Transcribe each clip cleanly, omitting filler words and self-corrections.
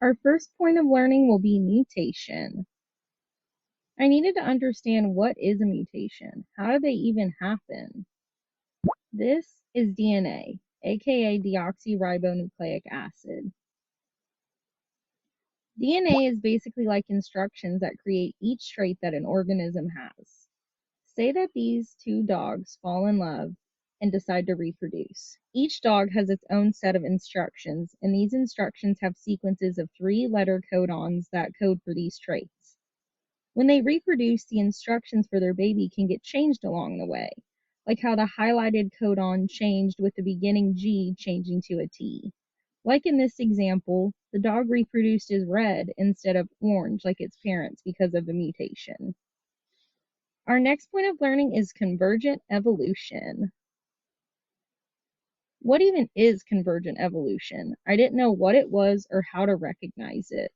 Our first point of learning will be mutation. I needed to understand what is a mutation. How do they even happen? This is DNA, aka deoxyribonucleic acid. DNA is basically like instructions that create each trait that an organism has. Say that these two dogs fall in love and decide to reproduce. Each dog has its own set of instructions, and these instructions have sequences of 3-letter codons that code for these traits. When they reproduce, the instructions for their baby can get changed along the way, like how the highlighted codon changed with the beginning G changing to a T. Like in this example, the dog reproduced as red instead of orange like its parents because of the mutation. Our next point of learning is convergent evolution. What even is convergent evolution? I didn't know what it was or how to recognize it.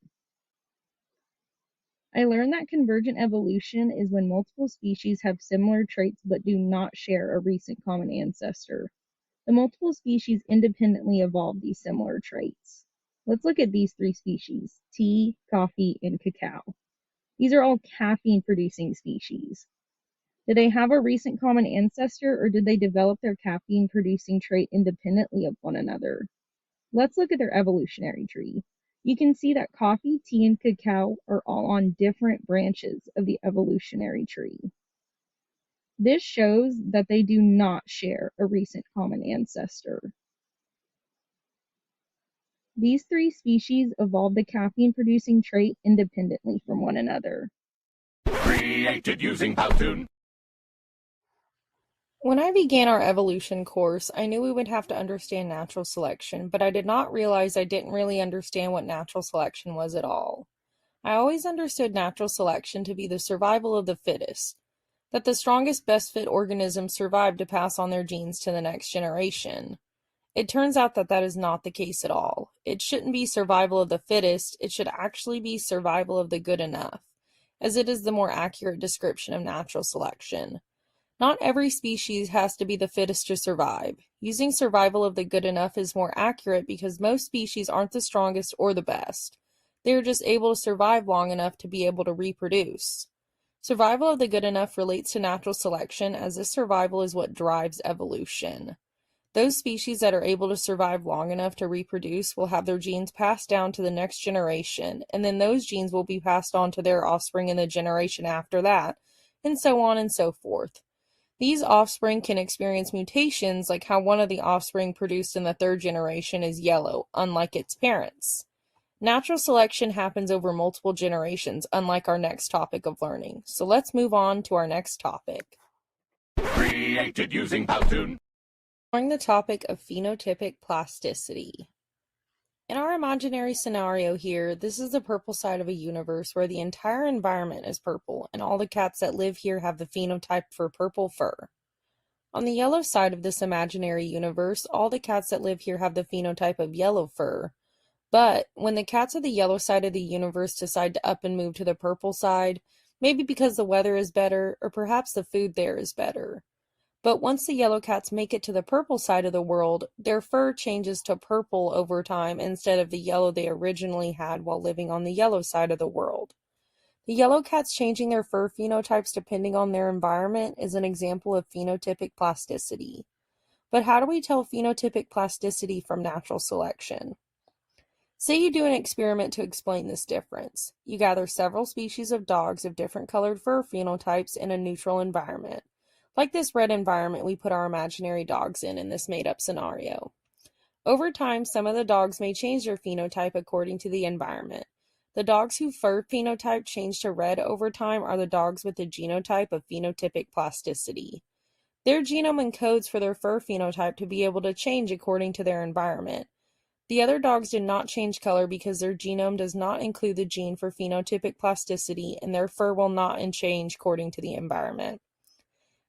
I learned that convergent evolution is when multiple species have similar traits but do not share a recent common ancestor. The multiple species independently evolved these similar traits. Let's look at these 3 species: tea, coffee, and cacao. These are all caffeine-producing species. Did they have a recent common ancestor, or did they develop their caffeine-producing trait independently of one another? Let's look at their evolutionary tree. You can see that coffee, tea, and cacao are all on different branches of the evolutionary tree. This shows that they do not share a recent common ancestor. These 3 species evolved the caffeine-producing trait independently from one another. Created using Powtoon. When I began our evolution course, I knew we would have to understand natural selection, but I did not realize I didn't really understand what natural selection was at all. I always understood natural selection to be the survival of the fittest, that the strongest, best fit organisms survive to pass on their genes to the next generation. It turns out that that is not the case at all. It shouldn't be survival of the fittest, it should actually be survival of the good enough, as it is the more accurate description of natural selection. Not every species has to be the fittest to survive. Using survival of the good enough is more accurate because most species aren't the strongest or the best. They are just able to survive long enough to be able to reproduce. Survival of the good enough relates to natural selection, as this survival is what drives evolution. Those species that are able to survive long enough to reproduce will have their genes passed down to the next generation, and then those genes will be passed on to their offspring in the generation after that, and so on and so forth. These offspring can experience mutations, like how one of the offspring produced in the 3rd generation is yellow, unlike its parents. Natural selection happens over multiple generations, unlike our next topic of learning. So let's move on to our next topic. Created using Powtoon. Exploring the topic of phenotypic plasticity. In our imaginary scenario here, this is the purple side of a universe where the entire environment is purple, and all the cats that live here have the phenotype for purple fur. On the yellow side of this imaginary universe, all the cats that live here have the phenotype of yellow fur. But when the cats of the yellow side of the universe decide to up and move to the purple side, maybe because the weather is better, or perhaps the food there is better. But once the yellow cats make it to the purple side of the world, their fur changes to purple over time instead of the yellow they originally had while living on the yellow side of the world. The yellow cats changing their fur phenotypes depending on their environment is an example of phenotypic plasticity. But how do we tell phenotypic plasticity from natural selection? Say you do an experiment to explain this difference. You gather several species of dogs of different colored fur phenotypes in a neutral environment. Like this red environment we put our imaginary dogs in this made-up scenario. Over time, some of the dogs may change their phenotype according to the environment. The dogs whose fur phenotype changed to red over time are the dogs with the genotype of phenotypic plasticity. Their genome encodes for their fur phenotype to be able to change according to their environment. The other dogs did not change color because their genome does not include the gene for phenotypic plasticity, and their fur will not change according to the environment.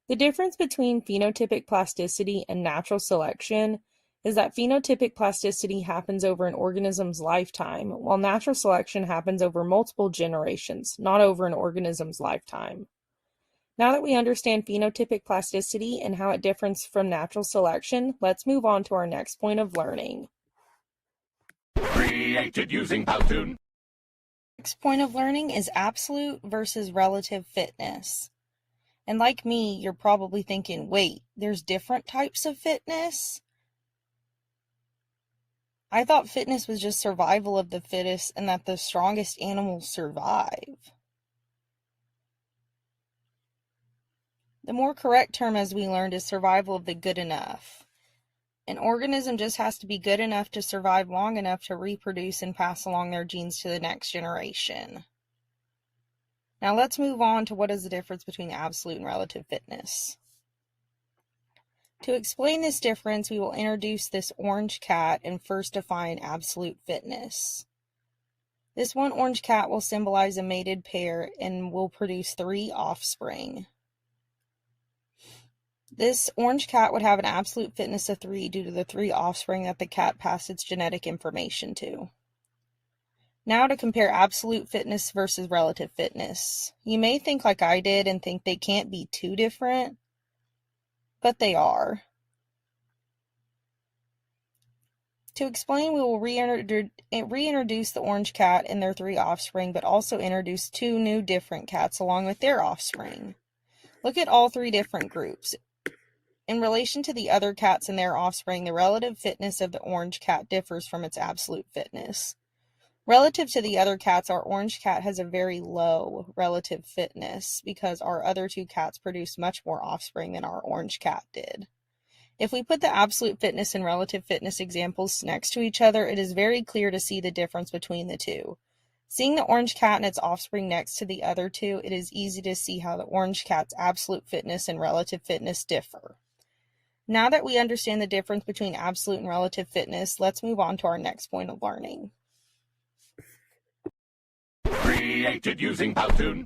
The difference between phenotypic plasticity and natural selection is that phenotypic plasticity happens over an organism's lifetime, while natural selection happens over multiple generations, not over an organism's lifetime. Now that we understand phenotypic plasticity and how it differs from natural selection, let's move on to our next point of learning. Created using Powtoon. Next point of learning is absolute versus relative fitness. And like me, you're probably thinking, wait, there's different types of fitness? I thought fitness was just survival of the fittest and that the strongest animals survive. The more correct term, as we learned, is survival of the good enough. An organism just has to be good enough to survive long enough to reproduce and pass along their genes to the next generation. Now let's move on to what is the difference between absolute and relative fitness. To explain this difference, we will introduce this orange cat and first define absolute fitness. This one orange cat will symbolize a mated pair and will produce 3 offspring. This orange cat would have an absolute fitness of 3 due to the 3 offspring that the cat passed its genetic information to. Now to compare absolute fitness versus relative fitness. You may think like I did and think they can't be too different, but they are. To explain, we will reintroduce the orange cat and their 3 offspring, but also introduce 2 new different cats along with their offspring. Look at all 3 different groups. In relation to the other cats and their offspring, the relative fitness of the orange cat differs from its absolute fitness. Relative to the other cats, our orange cat has a very low relative fitness because our other 2 cats produced much more offspring than our orange cat did. If we put the absolute fitness and relative fitness examples next to each other, it is very clear to see the difference between the 2. Seeing the orange cat and its offspring next to the other 2, it is easy to see how the orange cat's absolute fitness and relative fitness differ. Now that we understand the difference between absolute and relative fitness, let's move on to our next point of learning. Created using Powtoon.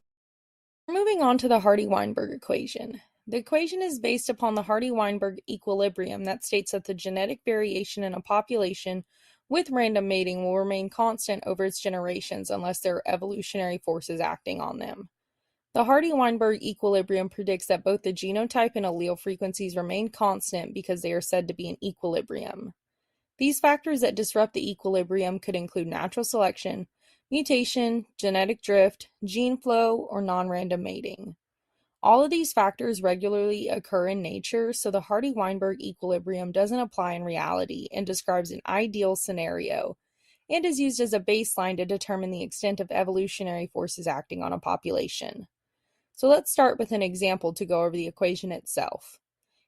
We're moving on to the Hardy-Weinberg equation. The equation is based upon the Hardy-Weinberg equilibrium that states that the genetic variation in a population with random mating will remain constant over its generations unless there are evolutionary forces acting on them. The Hardy-Weinberg equilibrium predicts that both the genotype and allele frequencies remain constant because they are said to be in equilibrium. These factors that disrupt the equilibrium could include natural selection, mutation, genetic drift, gene flow, or non-random mating. All of these factors regularly occur in nature, so the Hardy-Weinberg equilibrium doesn't apply in reality and describes an ideal scenario and is used as a baseline to determine the extent of evolutionary forces acting on a population. So let's start with an example to go over the equation itself.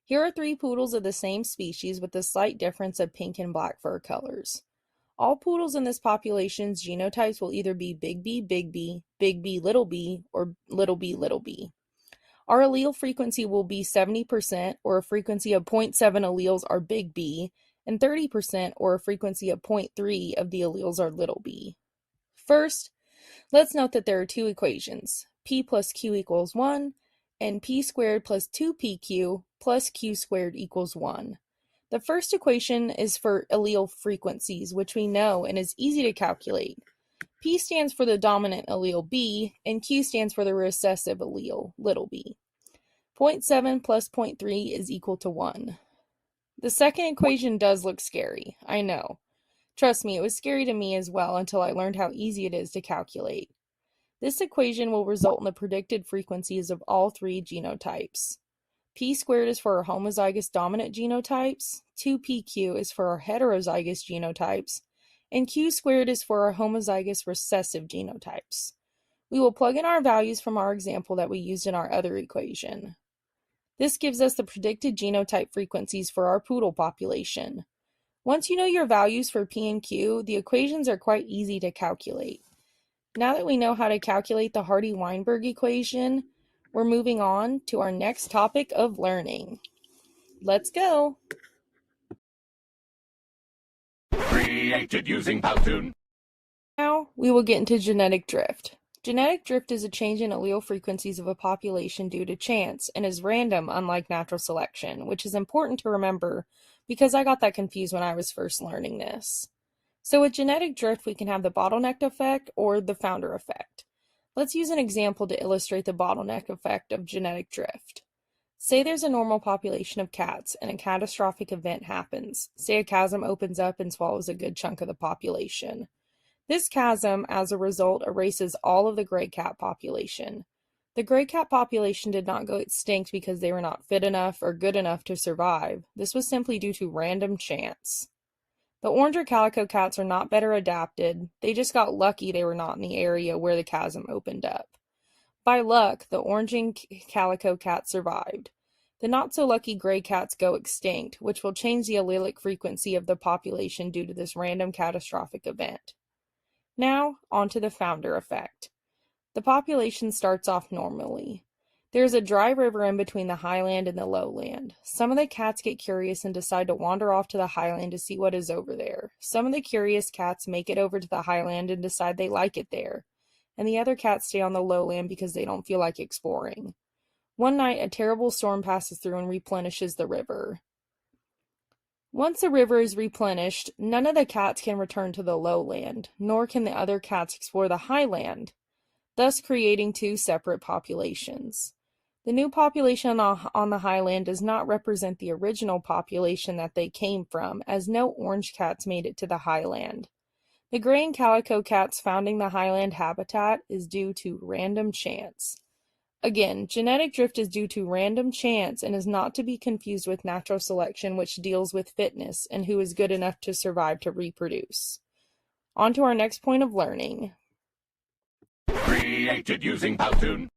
Here are 3 poodles of the same species with a slight difference of pink and black fur colors. All poodles in this population's genotypes will either be Big B, Big B, Big B, Little b, or Little b, Little b. Our allele frequency will be 70%, or a frequency of 0.7 alleles are Big B, and 30%, or a frequency of 0.3 of the alleles are Little b. First, let's note that there are 2 equations, p plus q equals 1, and p squared plus 2pq plus q squared equals 1. The first equation is for allele frequencies, which we know and is easy to calculate. P stands for the dominant allele B, and Q stands for the recessive allele, little b. 0.7 plus 0.3 is equal to 1. The second equation does look scary, I know. Trust me, it was scary to me as well until I learned how easy it is to calculate. This equation will result in the predicted frequencies of all 3 genotypes. P squared is for our homozygous dominant genotypes, 2pq is for our heterozygous genotypes, and q squared is for our homozygous recessive genotypes. We will plug in our values from our example that we used in our other equation. This gives us the predicted genotype frequencies for our poodle population. Once you know your values for P and Q, the equations are quite easy to calculate. Now that we know how to calculate the Hardy-Weinberg equation, we're moving on to our next topic of learning. Let's go! Created using Powtoon. Now we will get into genetic drift. Genetic drift is a change in allele frequencies of a population due to chance and is random, unlike natural selection, which is important to remember because I got that confused when I was first learning this. So with genetic drift, we can have the bottleneck effect or the founder effect. Let's use an example to illustrate the bottleneck effect of genetic drift. Say there's a normal population of cats and a catastrophic event happens. Say a chasm opens up and swallows a good chunk of the population. This chasm, as a result, erases all of the gray cat population. The gray cat population did not go extinct because they were not fit enough or good enough to survive. This was simply due to random chance. The orange or calico cats are not better adapted, they just got lucky they were not in the area where the chasm opened up. By luck, the orange and calico cats survived. The not-so-lucky gray cats go extinct, which will change the allelic frequency of the population due to this random catastrophic event. Now, on to the founder effect. The population starts off normally. There is a dry river in between the highland and the lowland. Some of the cats get curious and decide to wander off to the highland to see what is over there. Some of the curious cats make it over to the highland and decide they like it there, and the other cats stay on the lowland because they don't feel like exploring. One night, a terrible storm passes through and replenishes the river. Once the river is replenished, none of the cats can return to the lowland, nor can the other cats explore the highland, thus creating two separate populations. The new population on the highland does not represent the original population that they came from, as no orange cats made it to the highland. The gray and calico cats founding the highland habitat is due to random chance. Again, genetic drift is due to random chance and is not to be confused with natural selection, which deals with fitness and who is good enough to survive to reproduce. On to our next point of learning. Created using Powtoon.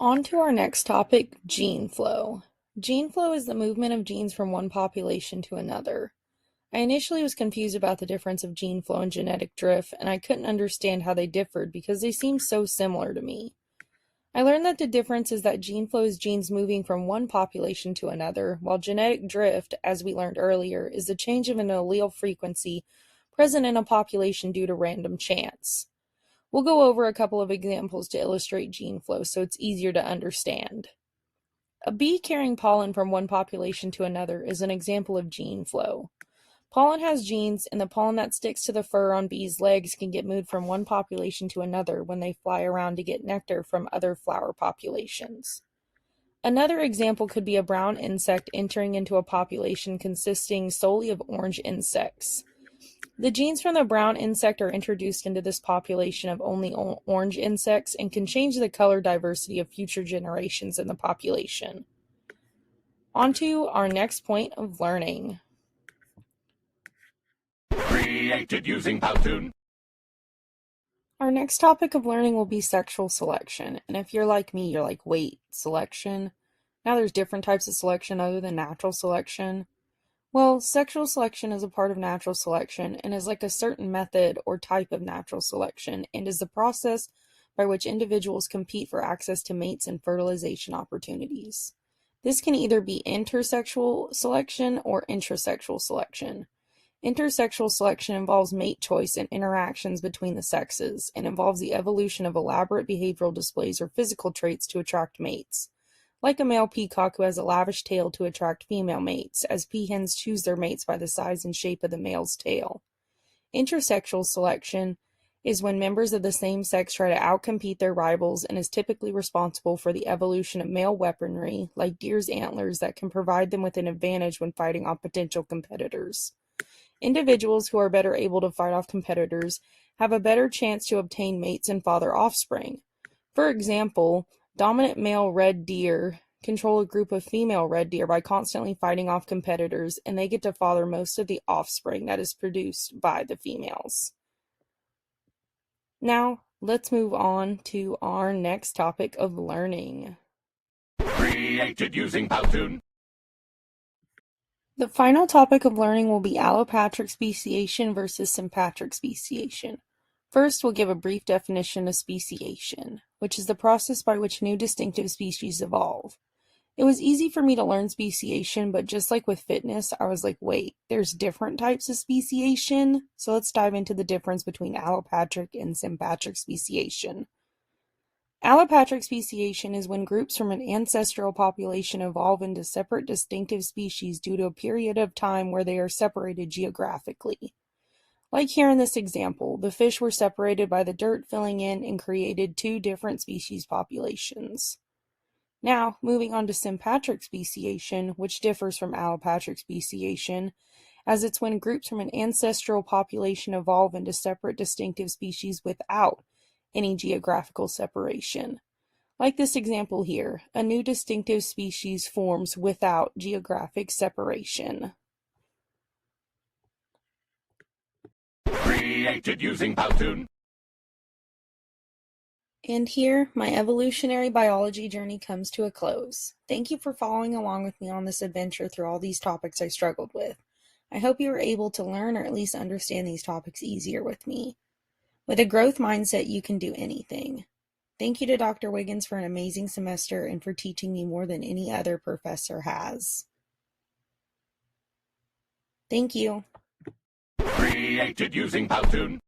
On to our next topic, gene flow. Gene flow is the movement of genes from one population to another. I initially was confused about the difference of gene flow and genetic drift, and I couldn't understand how they differed because they seemed so similar to me. I learned that the difference is that gene flow is genes moving from one population to another, while genetic drift, as we learned earlier, is the change of an allele frequency present in a population due to random chance. We'll go over a couple of examples to illustrate gene flow so it's easier to understand. A bee carrying pollen from one population to another is an example of gene flow. Pollen has genes, and the pollen that sticks to the fur on bees' legs can get moved from one population to another when they fly around to get nectar from other flower populations. Another example could be a brown insect entering into a population consisting solely of orange insects. The genes from the brown insect are introduced into this population of only orange insects and can change the color diversity of future generations in the population. On to our next point of learning. Created using Powtoon. Our next topic of learning will be sexual selection. And if you're like me, you're like, wait, selection? Now there's different types of selection other than natural selection. Well, sexual selection is a part of natural selection and is like a certain method or type of natural selection and is the process by which individuals compete for access to mates and fertilization opportunities. This can either be intersexual selection or intrasexual selection. Intersexual selection involves mate choice and interactions between the sexes, and involves the evolution of elaborate behavioral displays or physical traits to attract mates. Like a male peacock who has a lavish tail to attract female mates, as peahens choose their mates by the size and shape of the male's tail. Intersexual selection is when members of the same sex try to outcompete their rivals and is typically responsible for the evolution of male weaponry, like deer's antlers, that can provide them with an advantage when fighting off potential competitors. Individuals who are better able to fight off competitors have a better chance to obtain mates and father offspring. For example, dominant male red deer control a group of female red deer by constantly fighting off competitors, and they get to father most of the offspring that is produced by the females. Now, let's move on to our next topic of learning. Created using Powtoon. The final topic of learning will be allopatric speciation versus sympatric speciation. First, we'll give a brief definition of speciation, which is the process by which new distinctive species evolve. It was easy for me to learn speciation, but just like with fitness, I was like, wait, there's different types of speciation? So let's dive into the difference between allopatric and sympatric speciation. Allopatric speciation is when groups from an ancestral population evolve into separate distinctive species due to a period of time where they are separated geographically. Like here in this example, the fish were separated by the dirt filling in and created two different species populations. Now, moving on to sympatric speciation, which differs from allopatric speciation. as it's when groups from an ancestral population evolve into separate distinctive species without any geographical separation. Like this example here, a new distinctive species forms without geographic separation. Created using Powtoon. And here, my evolutionary biology journey comes to a close. Thank you for following along with me on this adventure through all these topics I struggled with. I hope you were able to learn or at least understand these topics easier with me. With a growth mindset, you can do anything. Thank you to Dr. Wiggins for an amazing semester and for teaching me more than any other professor has. Thank you. Created using Powtoon.